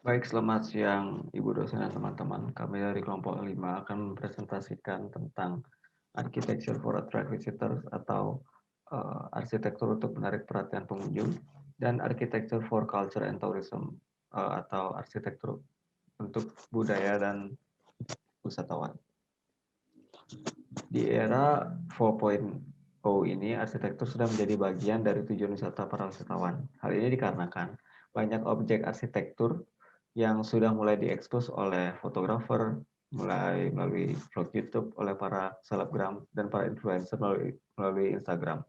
Baik, selamat siang Ibu dosen dan teman-teman. Kami dari kelompok 5 akan mempresentasikan tentang Architecture for Attract Visitors atau arsitektur untuk menarik perhatian pengunjung dan Architecture for Culture and Tourism atau arsitektur untuk budaya dan wisatawan. Di era 4.0 ini, arsitektur sudah menjadi bagian dari tujuan wisata para wisatawan. Hal ini dikarenakan banyak objek arsitektur yang sudah mulai diekspos oleh fotografer, mulai melalui vlog YouTube oleh para selebgram dan para influencer melalui Instagram.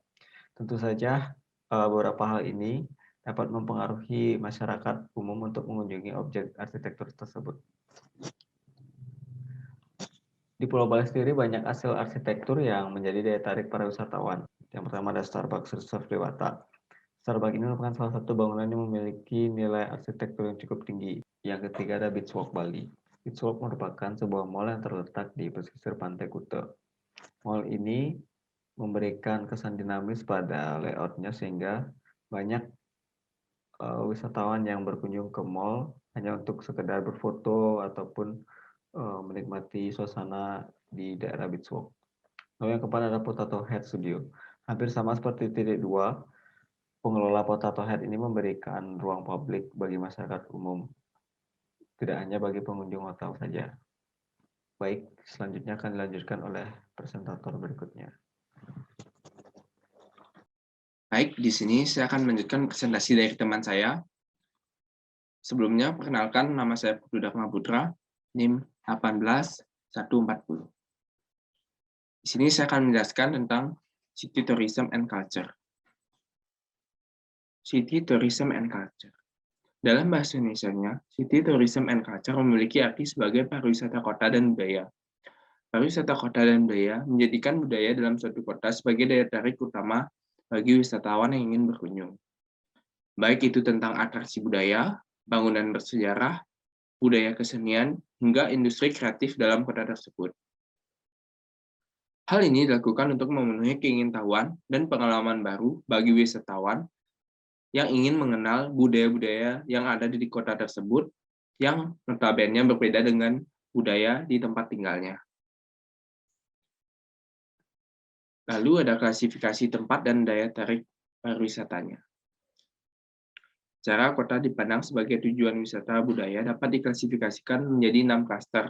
Tentu saja beberapa hal ini dapat mempengaruhi masyarakat umum untuk mengunjungi objek arsitektur tersebut. Di Pulau Bali sendiri banyak hasil arsitektur yang menjadi daya tarik para wisatawan. Yang pertama ada Starbucks Reserve Dewata. Starbucks ini merupakan salah satu bangunan yang memiliki nilai arsitektur yang cukup tinggi. Yang ketiga ada Beach Walk Bali. Beach Walk merupakan sebuah mall yang terletak di pesisir pantai Kuta. Mall ini memberikan kesan dinamis pada layoutnya sehingga banyak wisatawan yang berkunjung ke mall hanya untuk sekedar berfoto ataupun menikmati suasana di daerah Beach Walk. Lalu yang keempat ada Potato Head Studio. Hampir sama seperti titik 2, pengelola Potato Head ini memberikan ruang publik bagi masyarakat umum, tidak hanya bagi pengunjung hotel saja. Baik, selanjutnya akan dilanjutkan oleh presentator berikutnya. Baik, di sini saya akan melanjutkan presentasi dari teman saya. Sebelumnya, perkenalkan nama saya Putu Dharma Putra, NIM 18140. Di sini saya akan menjelaskan tentang City Tourism and Culture. City Tourism and Culture. Dalam bahasa Indonesianya, City Tourism and Culture memiliki arti sebagai pariwisata kota dan budaya. Pariwisata kota dan budaya menjadikan budaya dalam suatu kota sebagai daya tarik utama bagi wisatawan yang ingin berkunjung. Baik itu tentang atraksi budaya, bangunan bersejarah, budaya kesenian, hingga industri kreatif dalam kota tersebut. Hal ini dilakukan untuk memenuhi keingintahuan dan pengalaman baru bagi wisatawan yang ingin mengenal budaya-budaya yang ada di kota tersebut yang notabene berbeda dengan budaya di tempat tinggalnya. Lalu ada klasifikasi tempat dan daya tarik pariwisatanya. Cara kota dipandang sebagai tujuan wisata budaya dapat diklasifikasikan menjadi 6 klaster.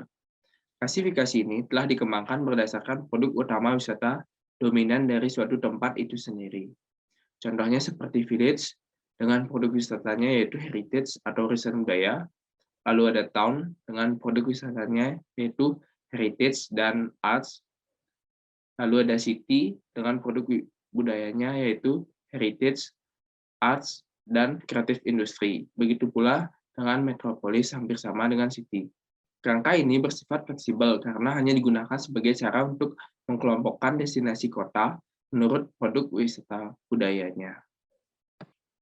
Klasifikasi ini telah dikembangkan berdasarkan produk utama wisata dominan dari suatu tempat itu sendiri. Contohnya seperti village dengan produk wisatanya yaitu heritage atau riset budaya, lalu ada town dengan produk wisatanya yaitu heritage dan arts, lalu ada city dengan produk budayanya yaitu heritage, arts, dan kreatif industri. Begitu pula dengan metropolis hampir sama dengan city. Kerangka ini bersifat fleksibel karena hanya digunakan sebagai cara untuk mengkelompokkan destinasi kota menurut produk wisata budayanya.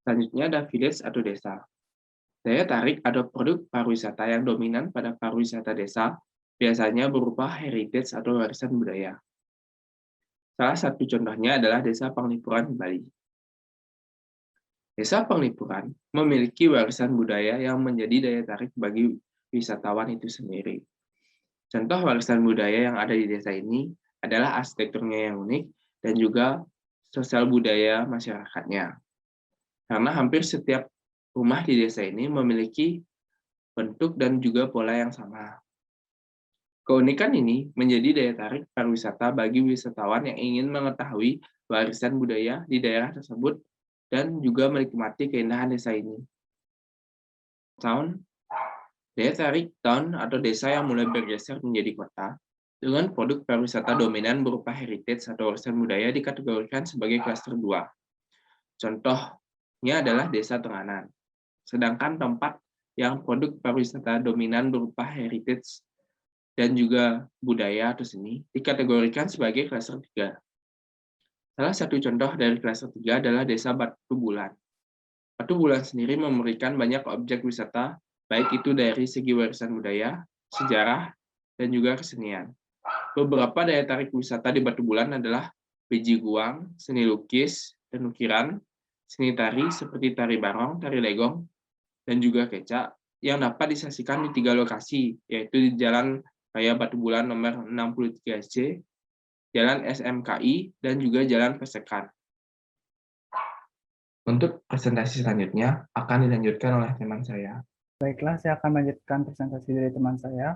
Selanjutnya ada village atau desa. Daya tarik atau produk pariwisata yang dominan pada pariwisata desa biasanya berupa heritage atau warisan budaya. Salah satu contohnya adalah Desa Penglipuran Bali. Desa Penglipuran memiliki warisan budaya yang menjadi daya tarik bagi wisatawan itu sendiri. Contoh warisan budaya yang ada di desa ini adalah arsitekturnya yang unik dan juga sosial budaya masyarakatnya. Karena hampir setiap rumah di desa ini memiliki bentuk dan juga pola yang sama. Keunikan ini menjadi daya tarik pariwisata bagi wisatawan yang ingin mengetahui warisan budaya di daerah tersebut dan juga menikmati keindahan desa ini. Town, daya tarik town atau desa yang mulai bergeser menjadi kota dengan produk pariwisata dominan berupa heritage atau warisan budaya dikategorikan sebagai klaster 2. Contohnya adalah Desa Tenganan. Sedangkan tempat yang produk pariwisata dominan berupa heritage dan juga budaya atau seni dikategorikan sebagai klaster 3. Salah satu contoh dari klaster 3 adalah Desa Batu Bulan. Batu Bulan sendiri memberikan banyak objek wisata, baik itu dari segi warisan budaya, sejarah, dan juga kesenian. Beberapa daya tarik wisata di Batu Bulan adalah biji guang, seni lukis dan ukiran, seni tari seperti tari barong, tari legong, dan juga kecak yang dapat disaksikan di 3 lokasi, yaitu di Jalan Raya Batu Bulan nomor 63C, Jalan SMKI, dan juga Jalan Pesekan. Untuk presentasi selanjutnya akan dilanjutkan oleh teman saya. Baiklah, saya akan melanjutkan presentasi dari teman saya.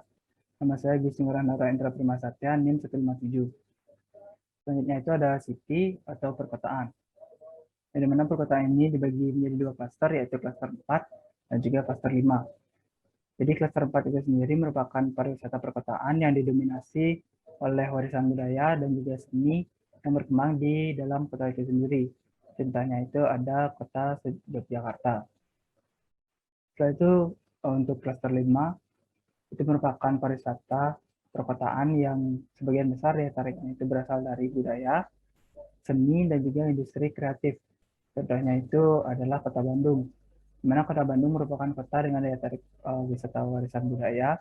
Nama saya Gizi Ngurah Indra Prima Satya, NIM 157. Selanjutnya itu ada city atau perkotaan. Di mana perkotaan ini dibagi menjadi 2 klaster, yaitu klaster 4 dan juga klaster 5. Jadi klaster 4 itu sendiri merupakan pariwisata perkotaan yang didominasi oleh warisan budaya dan juga seni yang berkembang di dalam kota itu sendiri. Contohnya itu ada kota Yogyakarta. Setelah itu untuk klaster 5 itu merupakan pariwisata perkotaan yang sebagian besar daya tariknya itu berasal dari budaya, seni, dan juga industri kreatif. Contohnya itu adalah Kota Bandung, di mana Kota Bandung merupakan kota dengan daya tarik wisata warisan budaya,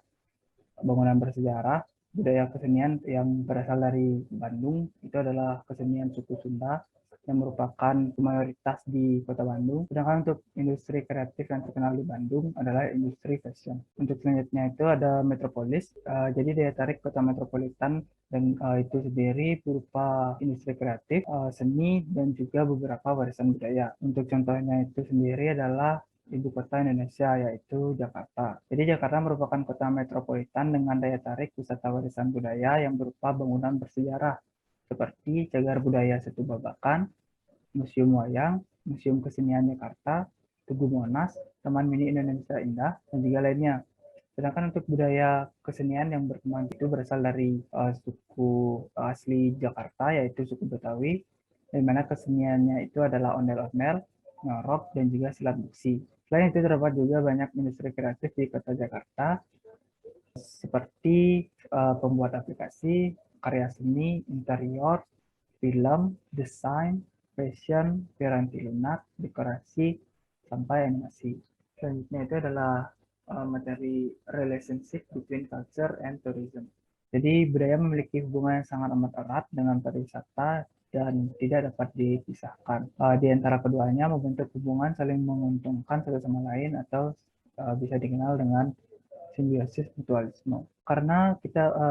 bangunan bersejarah, budaya kesenian yang berasal dari Bandung, itu adalah kesenian suku Sunda yang merupakan mayoritas di Kota Bandung. Sedangkan untuk industri kreatif yang terkenal di Bandung adalah industri fashion. Untuk selanjutnya itu ada metropolis. Jadi daya tarik kota metropolitan dan itu sendiri berupa industri kreatif, seni, dan juga beberapa warisan budaya. Untuk contohnya itu sendiri adalah ibu kota Indonesia, yaitu Jakarta. Jadi Jakarta merupakan kota metropolitan dengan daya tarik wisata warisan budaya yang berupa bangunan bersejarah seperti Cagar Budaya Setu Babakan, Museum Wayang, Museum Kesenian Jakarta, Tugu Monas, Taman Mini Indonesia Indah, dan juga lainnya. Sedangkan untuk budaya kesenian yang berkembang itu berasal dari suku asli Jakarta, yaitu suku Betawi, di mana keseniannya itu adalah ondel-ondel, nyorok, dan juga silat buksi. Selain itu terdapat juga banyak industri kreatif di kota Jakarta, seperti pembuat aplikasi, karya seni, interior, film, desain, fashion, piranti lunak, dekorasi, sampai animasi. Selanjutnya itu adalah materi relationship between culture and tourism. Jadi budaya memiliki hubungan yang sangat amat erat dengan pariwisata dan tidak dapat dipisahkan. Di antara keduanya membentuk hubungan saling menguntungkan satu sama lain atau bisa dikenal dengan simbiosis mutualisme. Karena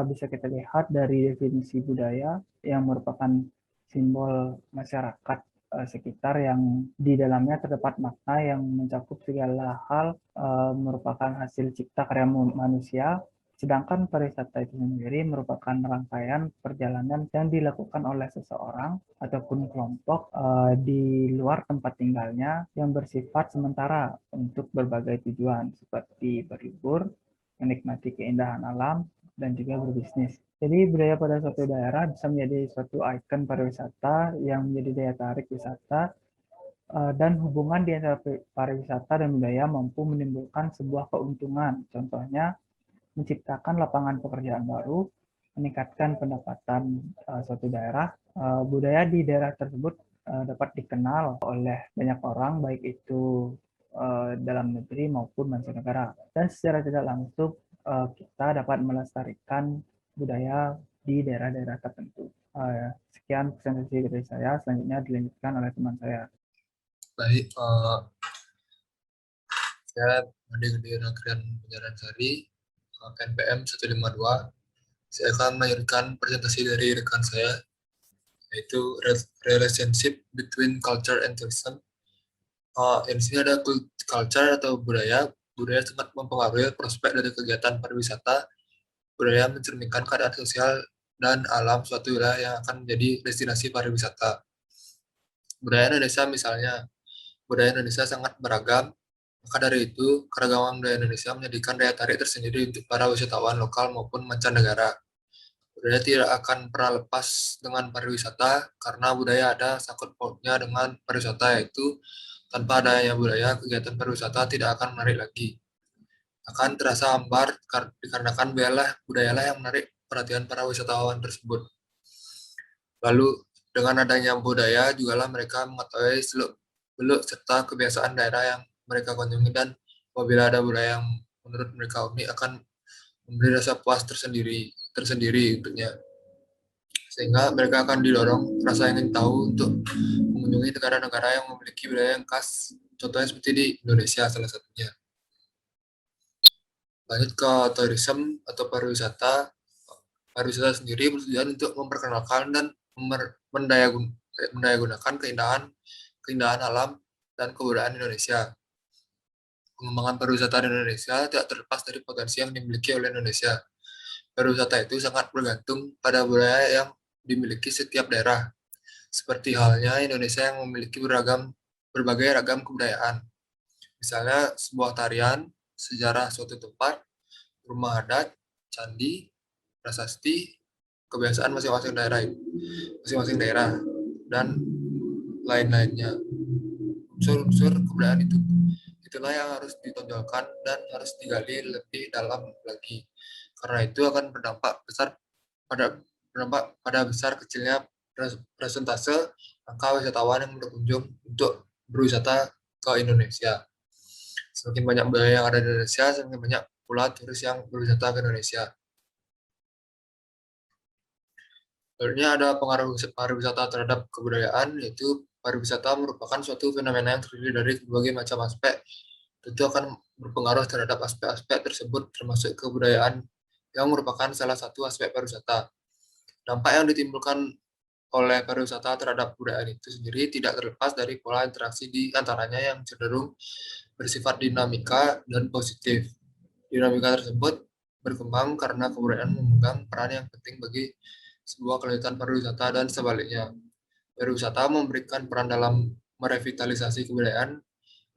bisa kita lihat dari definisi budaya yang merupakan simbol masyarakat sekitar yang di dalamnya terdapat makna yang mencakup segala hal, merupakan hasil cipta karya manusia. Sedangkan pariwisata itu sendiri merupakan rangkaian perjalanan yang dilakukan oleh seseorang ataupun kelompok di luar tempat tinggalnya yang bersifat sementara untuk berbagai tujuan seperti berlibur, menikmati keindahan alam, dan juga berbisnis. Jadi budaya pada suatu daerah bisa menjadi suatu ikon pariwisata yang menjadi daya tarik wisata, dan hubungan di antara pariwisata dan budaya mampu menimbulkan sebuah keuntungan. Contohnya, menciptakan lapangan pekerjaan baru, meningkatkan pendapatan suatu daerah. Budaya di daerah tersebut dapat dikenal oleh banyak orang, baik itu dalam negeri maupun mancanegara. Dan secara tidak langsung kita dapat melestarikan budaya di daerah-daerah tertentu. Sekian presentasi dari saya, selanjutnya dilanjutkan oleh teman saya. Baik, saya Made Gede Ragrian Penjaran Sari, NPM 152. Saya akan melanjutkan presentasi dari rekan saya, yaitu relationship between culture and tourism. Di sini ada culture atau budaya. Budaya sangat mempengaruhi prospek dari kegiatan pariwisata. Budaya mencerminkan keadaan sosial dan alam suatu wilayah yang akan menjadi destinasi pariwisata. Budaya Indonesia misalnya, budaya Indonesia sangat beragam. Maka dari itu, keragaman budaya Indonesia menjadikan daya tarik tersendiri untuk para wisatawan lokal maupun mancanegara. Budaya tidak akan pernah lepas dengan pariwisata, karena budaya ada sangkut pautnya dengan pariwisata, yaitu tanpa adanya budaya, kegiatan pariwisata tidak akan menarik lagi. Akan terasa hambar dikarenakan budayalah yang menarik perhatian para wisatawan tersebut. Lalu, dengan adanya budaya, jugalah mereka mengetahui seluk-beluk serta kebiasaan daerah yang mereka kunjungi, dan apabila ada budaya yang menurut mereka unik akan memberi rasa puas tersendiri untuknya. Sehingga mereka akan didorong rasa ingin tahu untuk mengunjungi negara-negara yang memiliki budaya yang khas, contohnya seperti di Indonesia salah satunya. Lanjut ke tourism atau pariwisata. Pariwisata sendiri bertujuan untuk memperkenalkan dan mendayagunakan keindahan alam dan kebudayaan Indonesia. Pengembangan pariwisata di Indonesia tidak terlepas dari potensi yang dimiliki oleh Indonesia. Pariwisata itu sangat bergantung pada budaya yang dimiliki setiap daerah. Seperti halnya Indonesia yang memiliki berbagai ragam kebudayaan. Misalnya sebuah tarian, sejarah suatu tempat, rumah adat, candi, prasasti, kebiasaan masing-masing daerah, dan lain-lainnya. Unsur-unsur kebudayaan itulah yang harus ditonjolkan dan harus digali lebih dalam lagi. Karena itu akan berdampak pada besar kecilnya presentase angka wisatawan yang berkunjung untuk berwisata ke Indonesia. Semakin banyak budaya yang ada di Indonesia, semakin banyak pula turis yang berwisata ke Indonesia. Sebenarnya ada pengaruh pariwisata terhadap kebudayaan, yaitu pariwisata merupakan suatu fenomena yang terdiri dari berbagai macam aspek. Tentu akan berpengaruh terhadap aspek-aspek tersebut, termasuk kebudayaan yang merupakan salah satu aspek pariwisata. Dampak yang ditimbulkan oleh pariwisata terhadap kebudayaan itu sendiri tidak terlepas dari pola interaksi di antaranya yang cenderung bersifat dinamika dan positif. Dinamika tersebut berkembang karena kebudayaan memegang peran yang penting bagi sebuah kelanjutan pariwisata dan sebaliknya. Pariwisata memberikan peran dalam merevitalisasi kebudayaan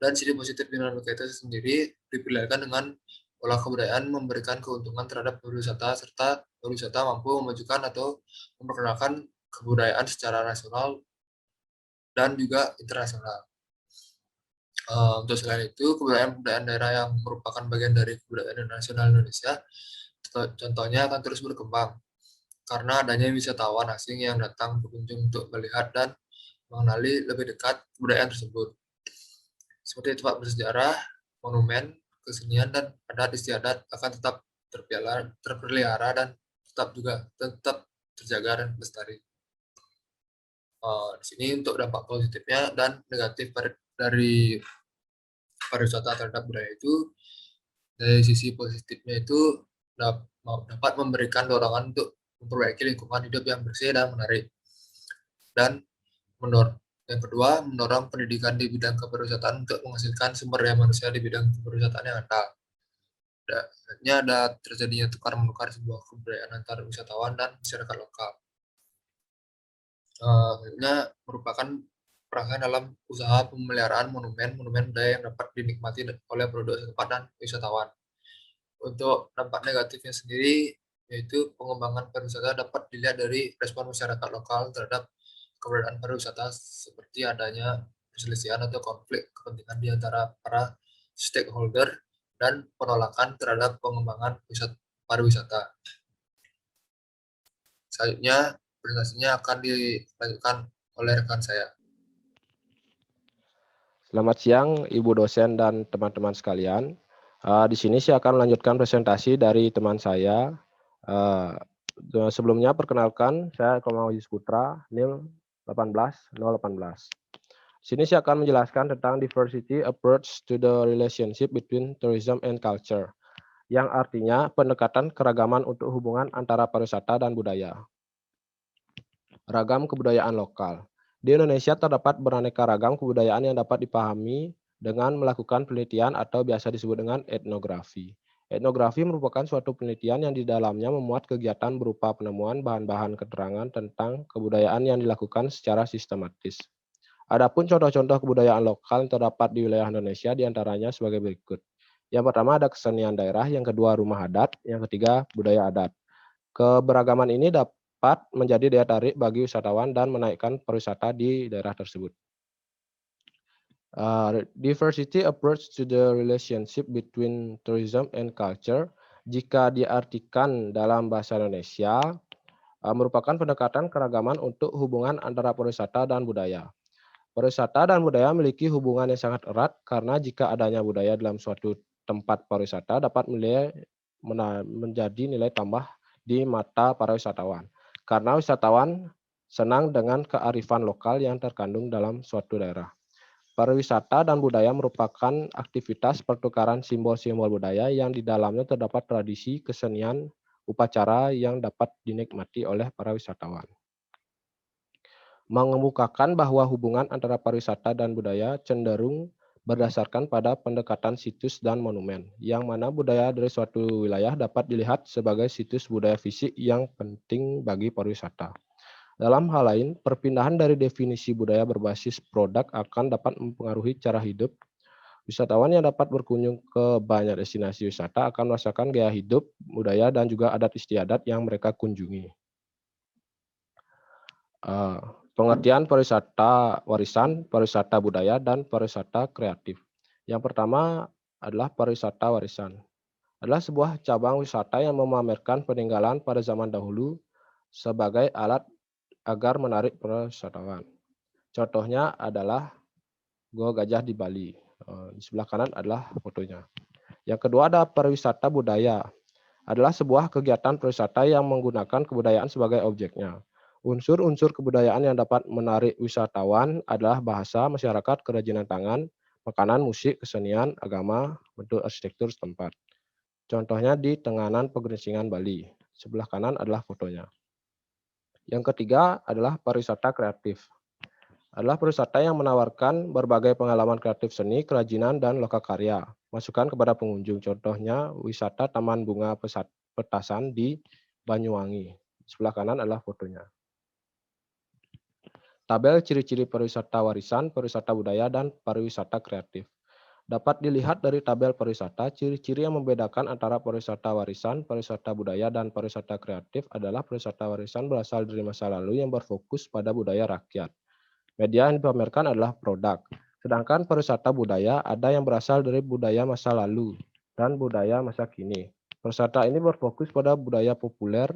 dan sisi positif dinamika itu sendiri diperlihatkan dengan pola kebudayaan memberikan keuntungan terhadap pariwisata serta pariwisata mampu memajukan atau memperkenalkan kebudayaan secara nasional dan juga internasional. Untuk selain itu, kebudayaan daerah yang merupakan bagian dari kebudayaan nasional Indonesia, contohnya akan terus berkembang karena adanya wisatawan asing yang datang berkunjung untuk melihat dan mengenali lebih dekat kebudayaan tersebut. Seperti tempat bersejarah, monumen, kesenian, dan adat istiadat akan tetap terpelihara dan tetap terjaga dan lestari. Di sini untuk dampak positifnya dan negatif dari pariwisata terhadap budaya itu, dari sisi positifnya itu dapat memberikan dorongan untuk memperbaiki lingkungan hidup yang bersih dan menarik. Dan yang kedua, mendorong pendidikan di bidang kepariwisataan untuk menghasilkan sumber daya manusia di bidang kepariwisataan yang ada. Akhirnya ada terjadinya tukar-menukar sebuah kebudayaan antara wisatawan dan masyarakat lokal. Akhirnya merupakan perangkat dalam usaha pemeliharaan monumen budaya yang dapat dinikmati oleh penduduk setempat dan wisatawan. Untuk dampak negatifnya sendiri, yaitu pengembangan pariwisata dapat dilihat dari respon masyarakat lokal terhadap keberadaan pariwisata seperti adanya perselisihan atau konflik kepentingan di antara para stakeholder dan penolakan terhadap pengembangan pariwisata. Selanjutnya, presentasinya akan dilanjutkan oleh rekan saya. Selamat siang, Ibu dosen dan teman-teman sekalian. Di sini saya akan melanjutkan presentasi dari teman saya. Sebelumnya perkenalkan, saya Komawis Putra, NIM 18018. Di sini saya akan menjelaskan tentang diversity approach to the relationship between tourism and culture, yang artinya pendekatan keragaman untuk hubungan antara pariwisata dan budaya. Ragam kebudayaan lokal. Di Indonesia terdapat beraneka ragam kebudayaan yang dapat dipahami dengan melakukan penelitian atau biasa disebut dengan etnografi. Etnografi merupakan suatu penelitian yang di dalamnya memuat kegiatan berupa penemuan bahan-bahan keterangan tentang kebudayaan yang dilakukan secara sistematis. Adapun contoh-contoh kebudayaan lokal yang terdapat di wilayah Indonesia diantaranya sebagai berikut. Yang pertama ada kesenian daerah, yang kedua rumah adat, yang ketiga budaya adat. Keberagaman ini dapat menjadi daya tarik bagi wisatawan dan menaikkan pariwisata di daerah tersebut. Diversity approach to the relationship between tourism and culture, jika diartikan dalam bahasa Indonesia, merupakan pendekatan keragaman untuk hubungan antara pariwisata dan budaya. Pariwisata dan budaya memiliki hubungan yang sangat erat karena jika adanya budaya dalam suatu tempat pariwisata dapat menjadi nilai tambah di mata para wisatawan. Karena wisatawan senang dengan kearifan lokal yang terkandung dalam suatu daerah. Pariwisata dan budaya merupakan aktivitas pertukaran simbol-simbol budaya yang di dalamnya terdapat tradisi, kesenian, upacara yang dapat dinikmati oleh para wisatawan. Mengemukakan bahwa hubungan antara pariwisata dan budaya cenderung berdasarkan pada pendekatan situs dan monumen, yang mana budaya dari suatu wilayah dapat dilihat sebagai situs budaya fisik yang penting bagi pariwisata. Dalam hal lain, perpindahan dari definisi budaya berbasis produk akan dapat mempengaruhi cara hidup. Wisatawan yang dapat berkunjung ke banyak destinasi wisata akan merasakan gaya hidup, budaya, dan juga adat istiadat yang mereka kunjungi. Pengertian pariwisata warisan, pariwisata budaya, dan pariwisata kreatif. Yang pertama adalah pariwisata warisan. Adalah sebuah cabang wisata yang memamerkan peninggalan pada zaman dahulu sebagai alat agar menarik para wisatawan. Contohnya adalah Gua Gajah di Bali. Di sebelah kanan adalah fotonya. Yang kedua ada pariwisata budaya. Adalah sebuah kegiatan pariwisata yang menggunakan kebudayaan sebagai objeknya. Unsur-unsur kebudayaan yang dapat menarik wisatawan adalah bahasa, masyarakat, kerajinan tangan, makanan, musik, kesenian, agama, bentuk arsitektur setempat. Contohnya di Tenganan Pegeringsingan Bali. Sebelah kanan adalah fotonya. Yang ketiga adalah pariwisata kreatif. Adalah pariwisata yang menawarkan berbagai pengalaman kreatif seni, kerajinan, dan lokakarya. Masukan kepada pengunjung. Contohnya wisata Taman Bunga Petasan di Banyuwangi. Sebelah kanan adalah fotonya. Tabel ciri-ciri pariwisata warisan, pariwisata budaya, dan pariwisata kreatif. Dapat dilihat dari tabel pariwisata, ciri-ciri yang membedakan antara pariwisata warisan, pariwisata budaya, dan pariwisata kreatif adalah pariwisata warisan berasal dari masa lalu yang berfokus pada budaya rakyat. Media yang dipamerkan adalah produk. Sedangkan pariwisata budaya ada yang berasal dari budaya masa lalu dan budaya masa kini. Pariwisata ini berfokus pada budaya populer.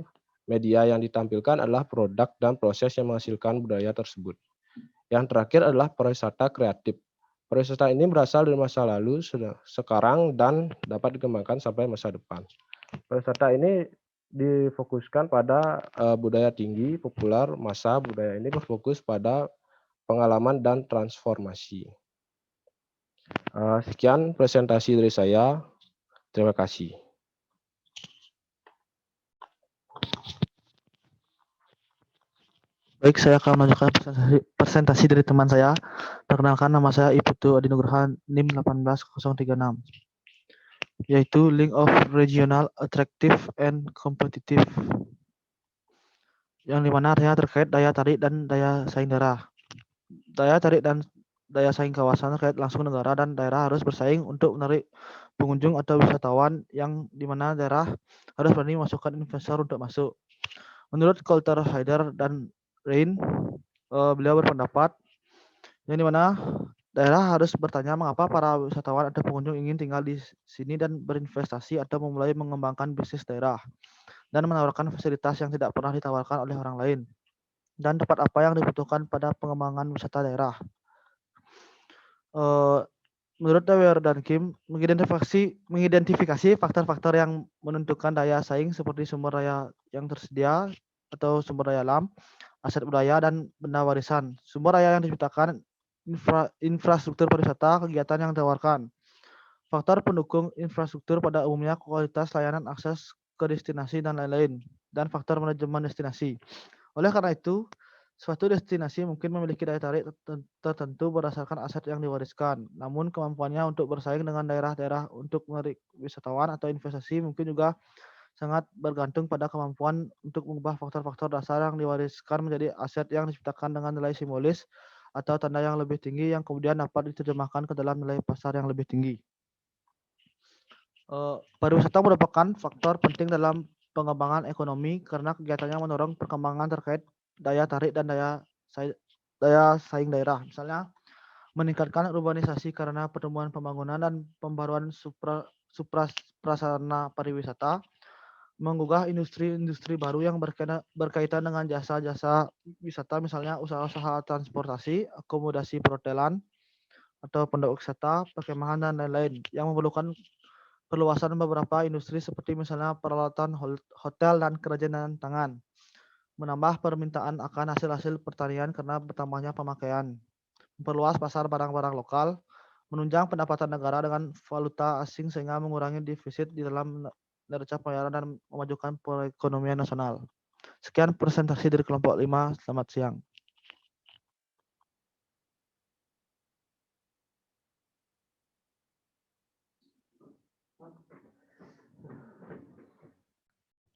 Media yang ditampilkan adalah produk dan proses yang menghasilkan budaya tersebut. Yang terakhir adalah pariwisata kreatif. Pariwisata ini berasal dari masa lalu, sekarang, dan dapat dikembangkan sampai masa depan. Pariwisata ini difokuskan pada budaya tinggi, populer, masa budaya ini berfokus pada pengalaman dan transformasi. Sekian presentasi dari saya. Terima kasih. Baik, saya akan melanjutkan presentasi dari teman saya. Perkenalkan, nama saya Iputu Adi Nugraha, NIM 18036, yaitu Link of Regional Attractive and Competitive, yang dimana artinya terkait daya tarik dan daya saing daerah. Daya tarik dan daya saing kawasan terkait langsung negara dan daerah harus bersaing untuk menarik pengunjung atau wisatawan, yang dimana daerah harus berani memasukkan investor untuk masuk. Menurut Coulter, Haider, dan Rain, beliau berpendapat yang dimana daerah harus bertanya mengapa para wisatawan atau pengunjung ingin tinggal di sini dan berinvestasi atau memulai mengembangkan bisnis daerah, dan menawarkan fasilitas yang tidak pernah ditawarkan oleh orang lain, dan tempat apa yang dibutuhkan pada pengembangan wisata daerah. Menurut Dewer dan Kim, mengidentifikasi faktor-faktor yang menentukan daya saing seperti sumber daya yang tersedia atau sumber daya alam, aset budaya, dan benda warisan. Sumber daya yang diciptakan, infrastruktur pariwisata, kegiatan yang ditawarkan. Faktor pendukung infrastruktur pada umumnya kualitas layanan, akses ke destinasi, dan lain-lain. Dan faktor manajemen destinasi. Oleh karena itu, suatu destinasi mungkin memiliki daya tarik tertentu berdasarkan aset yang diwariskan. Namun kemampuannya untuk bersaing dengan daerah-daerah untuk menarik wisatawan atau investasi mungkin juga sangat bergantung pada kemampuan untuk mengubah faktor-faktor dasar yang diwariskan menjadi aset yang diciptakan dengan nilai simbolis atau tanda yang lebih tinggi yang kemudian dapat diterjemahkan ke dalam nilai pasar yang lebih tinggi. Pariwisata merupakan faktor penting dalam pengembangan ekonomi karena kegiatannya mendorong perkembangan terkait daya tarik dan daya saing daerah. Misalnya, meningkatkan urbanisasi karena pertumbuhan pembangunan dan pembaruan prasarana pariwisata, menggugah industri-industri baru yang berkaitan dengan jasa-jasa wisata, misalnya usaha-usaha transportasi, akomodasi perhotelan, atau pondok wisata, perkemahan, dan lain-lain, yang memerlukan perluasan beberapa industri seperti misalnya peralatan hotel dan kerajinan tangan, menambah permintaan akan hasil-hasil pertanian karena bertambahnya pemakaian. memperluas pasar barang-barang lokal, menunjang pendapatan negara dengan valuta asing sehingga mengurangi defisit di dalam neraca pembayaran dan memajukan perekonomian nasional. Sekian presentasi dari kelompok 5. Selamat siang.